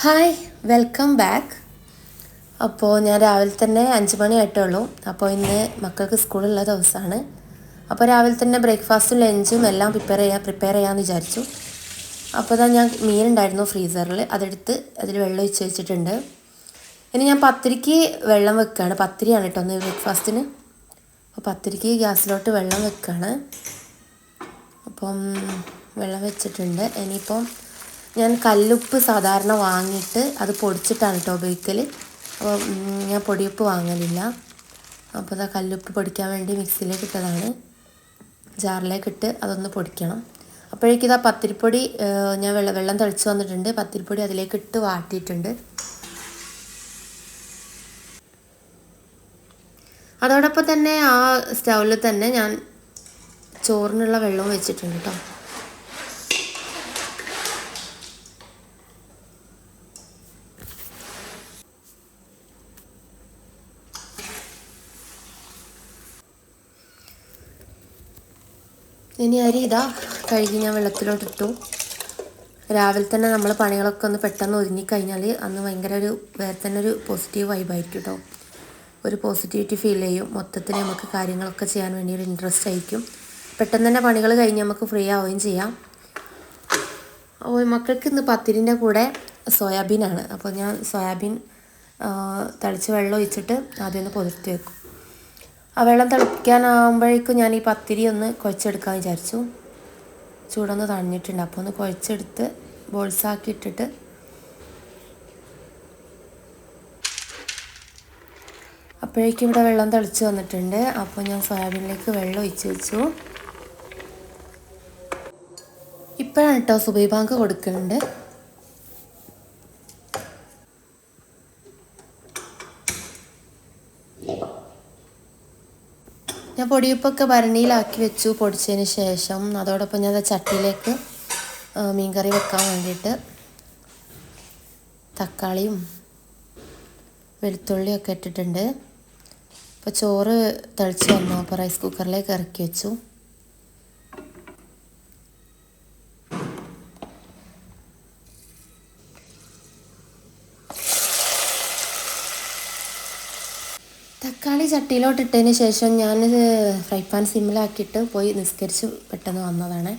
Hi, welcome back. അപ്പോൾ ഞാൻ രാവിലെ തന്നെ 5 മണി ആയിട്ടുള്ളൂ. അപ്പോൾ ഇന്ന് മക്കൾക്ക് സ്കൂളുള്ള ദിവസമാണ്. അപ്പോൾ രാവിലെ തന്നെ ബ്രേക്ക്ഫാസ്റ്റും ലഞ്ചും എല്ലാം പ്രിപ്പയർ ചെയ്യാമെന്ന് വിചാരിച്ചു. അപ്പോൾ ഇതാ ഞാൻ മീനുണ്ടായിരുന്നു ഫ്രീസറിൽ, അതെടുത്ത് അതിൽ വെള്ളം ഒഴിച്ച് വെച്ചിട്ടുണ്ട്. ഇനി ഞാൻ പത്തിരിക്ക് വെള്ളം വെക്കുകയാണ്. പത്തിരിയാണ് കേട്ടോ ഒന്ന് ബ്രേക്ക്ഫാസ്റ്റിന്. അപ്പോൾ പത്തിരിക്ക് ഗ്യാസിലോട്ട് വെള്ളം വെക്കുകയാണ്. അപ്പം വെള്ളം വെച്ചിട്ടുണ്ട്. ഇനിയിപ്പം ഞാൻ കല്ലുപ്പ് സാധാരണ വാങ്ങിയിട്ട് അത് പൊടിച്ചിട്ടാണ് കേട്ടോ ഉപയോഗിക്കൽ. അപ്പോൾ ഞാൻ പൊടിയുപ്പ് വാങ്ങലില്ല. അപ്പോൾ അതാ കല്ലുപ്പ് പൊടിക്കാൻ വേണ്ടി മിക്സിയിലേക്ക് ഇട്ടതാണ്. ജാറിലേക്ക് ഇട്ട് അതൊന്ന് പൊടിക്കണം. അപ്പോഴേക്കും ഇതാ പത്തിരിപ്പൊടി ഞാൻ വെള്ളം തിളച്ച് വന്നിട്ടുണ്ട്. പത്തിരിപ്പൊടി അതിലേക്ക് ഇട്ട് വാട്ടിയിട്ടുണ്ട്. അതോടൊപ്പം തന്നെ ആ സ്റ്റൗവിൽ തന്നെ ഞാൻ ചോറിനുള്ള വെള്ളവും വെച്ചിട്ടുണ്ട് കേട്ടോ. ഇനി അരി ഇതാ കഴുകി ഞാൻ വെള്ളത്തിലോട്ടിട്ടു. രാവിലെ തന്നെ നമ്മൾ പണികളൊക്കെ ഒന്ന് പെട്ടെന്ന് ഒരുങ്ങിക്കഴിഞ്ഞാൽ അന്ന് ഭയങ്കര വേറെ തന്നെ ഒരു പോസിറ്റീവ് വൈബായിരിക്കും കേട്ടോ. ഒരു പോസിറ്റിവിറ്റി ഫീൽ ചെയ്യും. മൊത്തത്തിൽ നമുക്ക് കാര്യങ്ങളൊക്കെ ചെയ്യാൻ വേണ്ടി ഒരു ഇൻട്രസ്റ്റ് ആയിരിക്കും. പെട്ടെന്ന് തന്നെ പണികൾ കഴിഞ്ഞ് നമുക്ക് ഫ്രീ ആവുകയും ചെയ്യാം. മക്കൾക്ക് ഇന്ന് പത്തിരിൻ്റെ കൂടെ സോയാബീനാണ്. അപ്പോൾ ഞാൻ സോയാബീൻ തിളച്ച് വെള്ളം ഒഴിച്ചിട്ട് ആദ്യം ഒന്ന് പൊതിർത്തി വെക്കും. ആ വെള്ളം തിളപ്പിക്കാനാകുമ്പോഴേക്കും ഞാൻ ഈ പത്തിരി ഒന്ന് കുഴച്ചെടുക്കാൻ വിചാരിച്ചു. ചൂടൊന്ന് തണിഞ്ഞിട്ടുണ്ട്. അപ്പോൾ ഒന്ന് കുഴച്ചെടുത്ത് ബോൾസാക്കി ഇട്ടിട്ട് അപ്പോഴേക്കും ഇവിടെ വെള്ളം തിളച്ച് വന്നിട്ടുണ്ട്. അപ്പോൾ ഞാൻ സോയാബീനിലേക്ക് വെള്ളം ഒഴിച്ച് വെച്ചു. ഇപ്പോഴാണ് കേട്ടോ സുബൈ ബാങ്ക് കൊടുക്കുന്നുണ്ട്. ഞാൻ പൊടിയുപ്പൊക്കെ ഭരണിയിലാക്കി വെച്ചു പൊടിച്ചതിന് ശേഷം. അതോടൊപ്പം ഞാൻ ചട്ടിയിലേക്ക് മീൻകറി വെക്കാൻ വേണ്ടിയിട്ട് തക്കാളിയും വെളുത്തുള്ളിയും ഒക്കെ ഇട്ടിട്ടുണ്ട്. അപ്പോൾ ചോറ് തിളച്ച് വന്നു. അപ്പോൾ റൈസ് കുക്കറിലേക്ക് ഇറക്കി വെച്ചു. തക്കാളി ചട്ടിയിലോട്ടിട്ടതിന് ശേഷം ഞാൻ ഫ്രൈ പാൻ സിമ്മിലാക്കിയിട്ട് പോയി നിസ്കരിച്ച് പെട്ടെന്ന് വന്നതാണ്.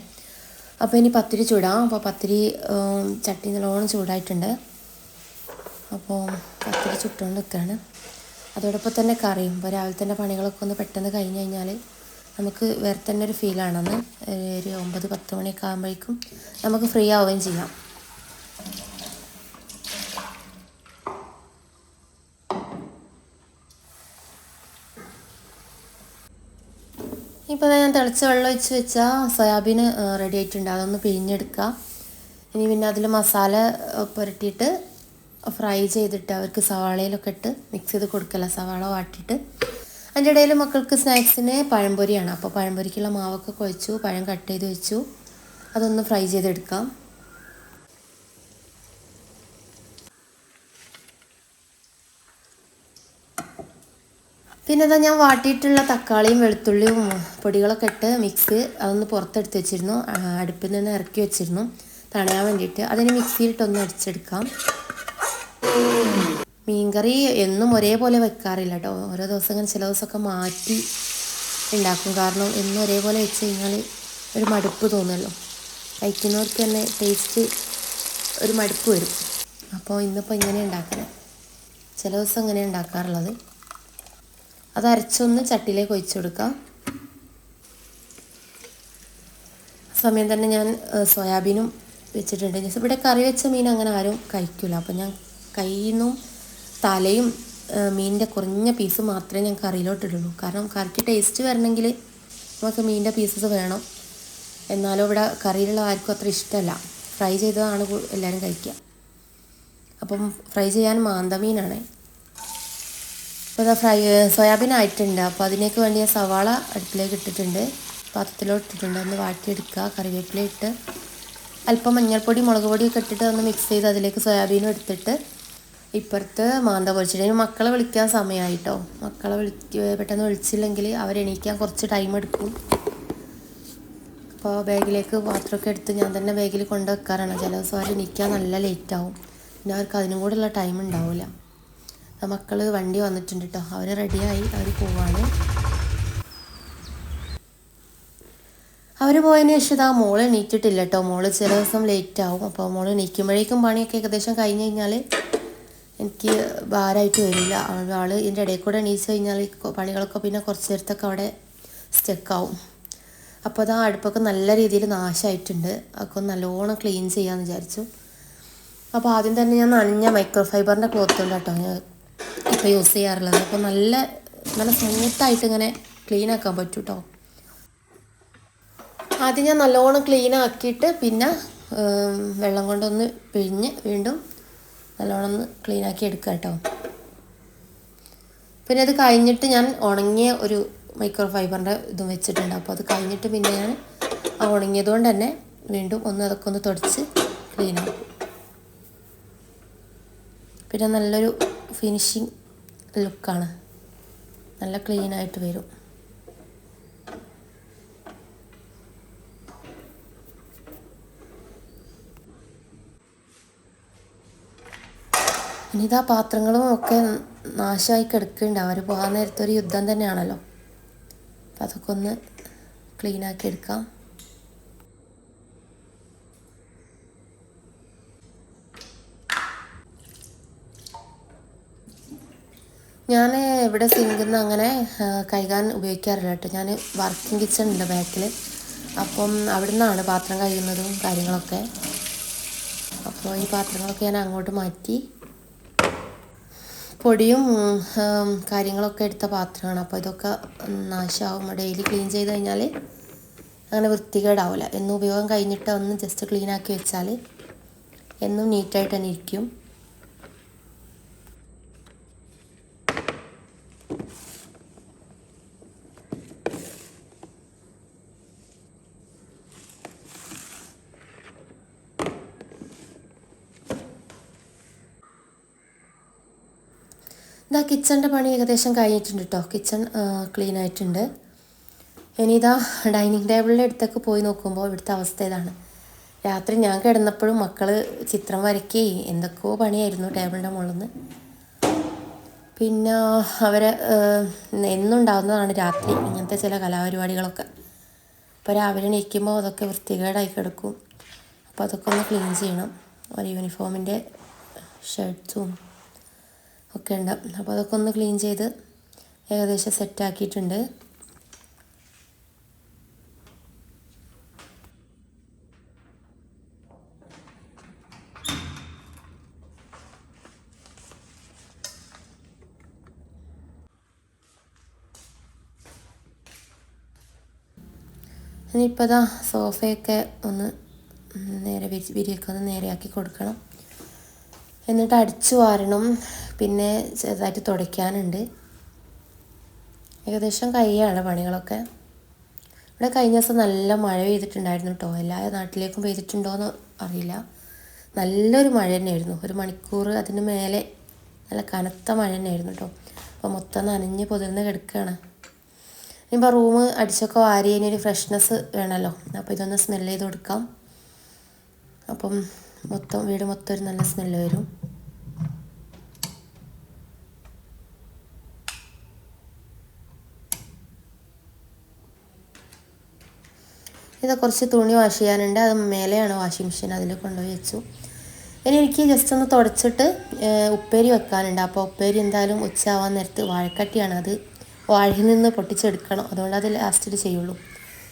അപ്പോൾ ഇനി പത്തിരി ചൂടാം. അപ്പോൾ പത്തിരി ചട്ടി നല്ലോണം ചൂടായിട്ടുണ്ട്. അപ്പോൾ പത്തിരി ചുട്ടുകൊണ്ട് നിൽക്കുകയാണ്. അതോടൊപ്പം തന്നെ കറിയും. ഇപ്പോൾ രാവിലെ തന്നെ പണികളൊക്കെ ഒന്ന് പെട്ടെന്ന് കഴിഞ്ഞ് കഴിഞ്ഞാൽ നമുക്ക് വേറെ തന്നെ ഒരു ഫീലാണെന്ന്. ഒരു 9-10 മണിയൊക്കെ ആകുമ്പോഴേക്കും നമുക്ക് ഫ്രീ ആവുകയും ചെയ്യാം. ഇപ്പോൾ ഞാൻ തിളച്ച വെള്ളം ഒഴിച്ച് വെച്ചാൽ സോയാബീൻ റെഡി ആയിട്ടുണ്ട്. അതൊന്ന് പിഴിഞ്ഞെടുക്കുക. ഇനി പിന്നെ അതിൽ മസാല പുരട്ടിയിട്ട് ഫ്രൈ ചെയ്തിട്ട് അവർക്ക് സവാളയിലൊക്കെ ഇട്ട് മിക്സ് ചെയ്ത് കൊടുക്കല. സവാള വാട്ടിയിട്ട് അതിൻ്റെ ഇടയിൽ മക്കൾക്ക് സ്നാക്സിന് പഴംപൊരിയാണ്. അപ്പോൾ പഴംപൊരിക്കുള്ള മാവൊക്കെ കുഴച്ചു, പഴം കട്ട് ചെയ്ത് വെച്ചു. അതൊന്ന് ഫ്രൈ ചെയ്തെടുക്കാം. പിന്നെ അതാ ഞാൻ വാട്ടിയിട്ടുള്ള തക്കാളിയും വെളുത്തുള്ളിയും പൊടികളൊക്കെ ഇട്ട് മിക്സ് അതൊന്ന് പുറത്തെടുത്ത് വെച്ചിരുന്നു. അടുപ്പിൽ നിന്ന് ഇറക്കി വെച്ചിരുന്നു തണയാൻ വേണ്ടിയിട്ട്. അതിന് മിക്സിയിലിട്ടൊന്ന് അടിച്ചെടുക്കാം. മീൻകറി എന്നും ഒരേപോലെ വെക്കാറില്ല കേട്ടോ. ഓരോ ദിവസം ചില ദിവസമൊക്കെ മാറ്റി ഉണ്ടാക്കും. കാരണം എന്നും ഒരേപോലെ വെച്ച് കഴിഞ്ഞാൽ ഒരു മടുപ്പ് തോന്നുമല്ലോ. കഴിക്കുന്നവർക്ക് തന്നെ ടേസ്റ്റ് ഒരു മടുപ്പ് വരും. അപ്പോൾ ഇന്നിപ്പോൾ ഇങ്ങനെ ഉണ്ടാക്കണം. ചില ദിവസം ഇങ്ങനെ ഉണ്ടാക്കാറുള്ളത്. അത് അരച്ചൊന്ന് ചട്ടിയിലേക്ക് ഒഴിച്ചു കൊടുക്കാം. സമയം തന്നെ ഞാൻ സോയാബീനും വെച്ചിട്ടുണ്ട്. ഇവിടെ കറി വെച്ച മീൻ അങ്ങനെ ആരും കഴിക്കില്ല. അപ്പോൾ ഞാൻ കയ്യിൽ നിന്നും തലയും മീനിൻ്റെ കുറഞ്ഞ പീസ് മാത്രമേ ഞാൻ കറിയിലോട്ടിടുള്ളൂ. കാരണം കറിക്ക് ടേസ്റ്റ് വരണമെങ്കിൽ നമുക്ക് മീനിൻ്റെ പീസസ് വേണം. എന്നാലും ഇവിടെ കറിയിലുള്ള ആർക്കും അത്ര ഇഷ്ടമല്ല. ഫ്രൈ ചെയ്തതാണ് എല്ലാവരും കഴിക്കുക. അപ്പം ഫ്രൈ ചെയ്യാൻ മാന്തമീനാണ്. അപ്പോൾ സോയാബീൻ ആയിട്ടുണ്ട്. അപ്പോൾ അതിനേക്ക് വേണ്ടി ഞാൻ സവാള അടുപ്പിലേക്ക് ഇട്ടിട്ടുണ്ട്. പാത്രത്തിലോട്ടിട്ടുണ്ട്. ഒന്ന് വാട്ടിയെടുക്കുക. കറിവേപ്പില ഇട്ട് അല്പം മഞ്ഞൾപ്പൊടി മുളക് പൊടിയൊക്കെ ഇട്ടിട്ട് ഒന്ന് മിക്സ് ചെയ്ത് അതിലേക്ക് സോയാബീനും എടുത്തിട്ട് ഇപ്പുറത്ത് മാന്ത പൊരിച്ചിട്ട് മക്കളെ വിളിക്കാൻ സമയമായിട്ടോ. മക്കളെ പെട്ടെന്ന് വിളിച്ചില്ലെങ്കിൽ അവരെണീക്കാൻ കുറച്ച് ടൈം എടുക്കും. അപ്പോൾ ബാഗിലേക്ക് പാത്രമൊക്കെ എടുത്ത് ഞാൻ തന്നെ ബാഗിൽ കൊണ്ട് വെക്കാറാണ്. ചില ദിവസം അവർ എണീക്കാൻ നല്ല ലേറ്റാവും. പിന്നെ അവർക്ക് അതിനും കൂടെയുള്ള ടൈം ഉണ്ടാവില്ല. മക്കൾ വണ്ടി വന്നിട്ടുണ്ട് കേട്ടോ, അവർ റെഡിയായി അവർ പോവാണ്. അവർ പോയതിന് ശേഷം ഇതാ മോള് എണീറ്റിട്ടില്ല കേട്ടോ. മോള് ചില ദിവസം ലേറ്റ് ആവും. അപ്പോൾ മോള് എണീക്കുമ്പോഴേക്കും പണിയൊക്കെ ഏകദേശം കഴിഞ്ഞ് കഴിഞ്ഞാൽ എനിക്ക് ഭാരമായിട്ട് വരില്ല. ആൾ ഇതിൻ്റെ ഇടയിൽ കൂടെ എണീച്ച് കഴിഞ്ഞാൽ പണികളൊക്കെ പിന്നെ കുറച്ച് നേരത്തൊക്കെ അവിടെ സ്റ്റക്കാവും. അപ്പോൾ അതാ അടുപ്പൊക്കെ നല്ല രീതിയിൽ നാശമായിട്ടുണ്ട്. അതൊക്കെ ഒന്ന് നല്ലോണം ക്ലീൻ ചെയ്യാമെന്ന് വിചാരിച്ചു. അപ്പോൾ ആദ്യം തന്നെ ഞാൻ നനഞ്ഞ മൈക്രോ ഫൈബറിൻ്റെ ക്ലോത്ത് ഉണ്ട് കേട്ടോ ഞാൻ ഇപ്പോൾ യൂസ് ചെയ്യാറുള്ളത്. അപ്പോൾ നല്ല നല്ല സ്മൂത്തായിട്ട് ഇങ്ങനെ ക്ലീൻ ആക്കാൻ പറ്റും കേട്ടോ. ആദ്യം ഞാൻ നല്ലോണം ക്ലീൻ ആക്കിയിട്ട് പിന്നെ വെള്ളം കൊണ്ടൊന്ന് പിഴിഞ്ഞ് വീണ്ടും നല്ലോണം ഒന്ന് ക്ലീൻ ആക്കി എടുക്കുക കേട്ടോ. പിന്നെ അത് കഴിഞ്ഞിട്ട് ഞാൻ ഉണങ്ങിയ ഒരു മൈക്രോ ഫൈബറിൻ്റെ ഇതും വെച്ചിട്ടുണ്ട്. അപ്പോൾ അത് കഴിഞ്ഞിട്ട് പിന്നെ ഞാൻ ആ ഉണങ്ങിയത് കൊണ്ട് തന്നെ വീണ്ടും അതൊക്കെ ഒന്ന് തുടച്ച് ക്ലീൻ ആക്കും. പിന്നെ നല്ലൊരു ഫിനിഷിങ് ലുക്കാണ്, നല്ല ക്ലീനായിട്ട് വരും. ഇനിയിതാ പാത്രങ്ങളും ഒക്കെ നാശമായി കിടക്കുന്നുണ്ട്. അവർ പോകാൻ നേരത്തെ ഒരു യുദ്ധം തന്നെയാണല്ലോ. അപ്പം അതൊക്കെ ഒന്ന് ക്ലീനാക്കി എടുക്കാം. ഞാൻ ഇവിടെ സിങ്കിൽ നിന്ന് അങ്ങനെ കഴുകാൻ ഉപയോഗിക്കാറില്ല കേട്ടോ. ഞാൻ വർക്കിംഗ് കിച്ചൺ ഉണ്ട് ബാക്കിൽ. അപ്പം അവിടെ നിന്നാണ് പാത്രം കഴുകുന്നതും കാര്യങ്ങളൊക്കെ. അപ്പോൾ ഈ പാത്രങ്ങളൊക്കെ ഞാൻ അങ്ങോട്ട് മാറ്റി പൊടിയും കാര്യങ്ങളൊക്കെ എടുത്ത പാത്രമാണ്. അപ്പോൾ ഇതൊക്കെ നാശമാവും. ഡെയിലി ക്ലീൻ ചെയ്ത് കഴിഞ്ഞാൽ അങ്ങനെ വൃത്തികേടാവില്ല. എന്നും ഉപയോഗം കഴിഞ്ഞിട്ട് ഒന്ന് ജസ്റ്റ് ക്ലീൻ ആക്കി വെച്ചാൽ എന്നും നീറ്റായിട്ട് തന്നെ ഇരിക്കും. ഇതാ കിച്ചണിൻ്റെ പണി ഏകദേശം കഴിഞ്ഞിട്ടുണ്ട് കേട്ടോ. കിച്ചൺ ക്ലീൻ ആയിട്ടുണ്ട്. ഇനി ഇതാ ഡൈനിങ് ടേബിളിൻ്റെ അടുത്തൊക്കെ പോയി നോക്കുമ്പോൾ ഇവിടുത്തെ അവസ്ഥ ഇതാണ്. രാത്രി ഞാൻ കിടന്നപ്പോഴും മക്കൾ ചിത്രം വരയ്ക്കുകയും എന്തൊക്കെയോ പണിയായിരുന്നു ടേബിളിൻ്റെ മുകളിൽ നിന്ന്. പിന്നെ അവരെ എന്നുണ്ടാകുന്നതാണ് രാത്രി ഇങ്ങനത്തെ ചില കലാപരിപാടികളൊക്കെ. അപ്പോൾ രാവിലെ എണീക്കുമ്പോൾ അതൊക്കെ വൃത്തികേടായി കിടക്കും. അപ്പോൾ അതൊക്കെ ഒന്ന് ക്ലീൻ ചെയ്യണം. ഒരു യൂണിഫോമിൻ്റെ ഷർട്ട്സും ഒക്കെ ഉണ്ട്. അപ്പോൾ അതൊക്കെ ഒന്ന് ക്ലീൻ ചെയ്ത് ഏകദേശം സെറ്റാക്കിയിട്ടുണ്ട്. ഇനിയിപ്പോൾ ഇതാ സോഫയൊക്കെ ഒന്ന് വിരിയൊക്കെ ഒന്ന് നേരെയാക്കി കൊടുക്കണം. എന്നിട്ട് അടിച്ചു വാരണം. പിന്നെ ചെറുതായിട്ട് തുടയ്ക്കാനുണ്ട്. ഏകദേശം കഴിയാണ് പണികളൊക്കെ. ഇവിടെ കഴിഞ്ഞ ദിവസം നല്ല മഴ പെയ്തിട്ടുണ്ടായിരുന്നു കേട്ടോ. എല്ലാ നാട്ടിലേക്കും പെയ്തിട്ടുണ്ടോയെന്ന് അറിയില്ല. നല്ലൊരു മഴ തന്നെയായിരുന്നു. 1 മണിക്കൂർ അതിന് മേലെ നല്ല കനത്ത മഴ തന്നെയായിരുന്നു കേട്ടോ. അപ്പോൾ മൊത്തം നനഞ്ഞ് പൊതിർന്ന് കിടക്കുകയാണ്. ഇനിയിപ്പോൾ റൂം അടിച്ചൊക്കെ വാരി ഒരു ഫ്രഷ്നെസ് വേണമല്ലോ. അപ്പോൾ ഇതൊന്ന് സ്മെല്ല് ചെയ്ത് കൊടുക്കാം. അപ്പം വീട് മൊത്തം ഒരു നല്ല സ്മെല്ല് വരും. ഇത് കുറച്ച് തുണി വാഷ് ചെയ്യാനുണ്ട്. അത് മേലെയാണ് വാഷിംഗ് മെഷീൻ, അതിൽ കൊണ്ടുപോയി വെച്ചു. ഇനി എനിക്ക് ജസ്റ്റ് ഒന്ന് തുടച്ചിട്ട് ഉപ്പേരി വെക്കാനുണ്ട്. അപ്പോൾ ഉപ്പേരി എന്തായാലും ഉച്ചയാവാൻ നേരത്ത് വാഴക്കട്ടിയാണ്, അത് വാഴയിൽ നിന്ന് പൊട്ടിച്ചെടുക്കണം. അതുകൊണ്ട് അത് ലാസ്റ്റിൽ ചെയ്യുള്ളൂ.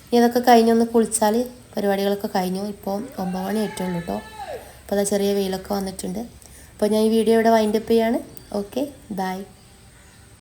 ഇനി ഇതൊക്കെ കഴിഞ്ഞൊന്ന് കുളിച്ചാൽ പരിപാടികളൊക്കെ കഴിഞ്ഞു. ഇപ്പോൾ 9 മണി ആയിട്ടുള്ളൂ കേട്ടോ. അപ്പോൾ അതാ ചെറിയ വെയിലൊക്കെ വന്നിട്ടുണ്ട്. അപ്പോൾ ഞാൻ ഈ വീഡിയോ ഇവിടെ വൈൻഡപ്പ് ചെയ്യാണ്. Okay, by.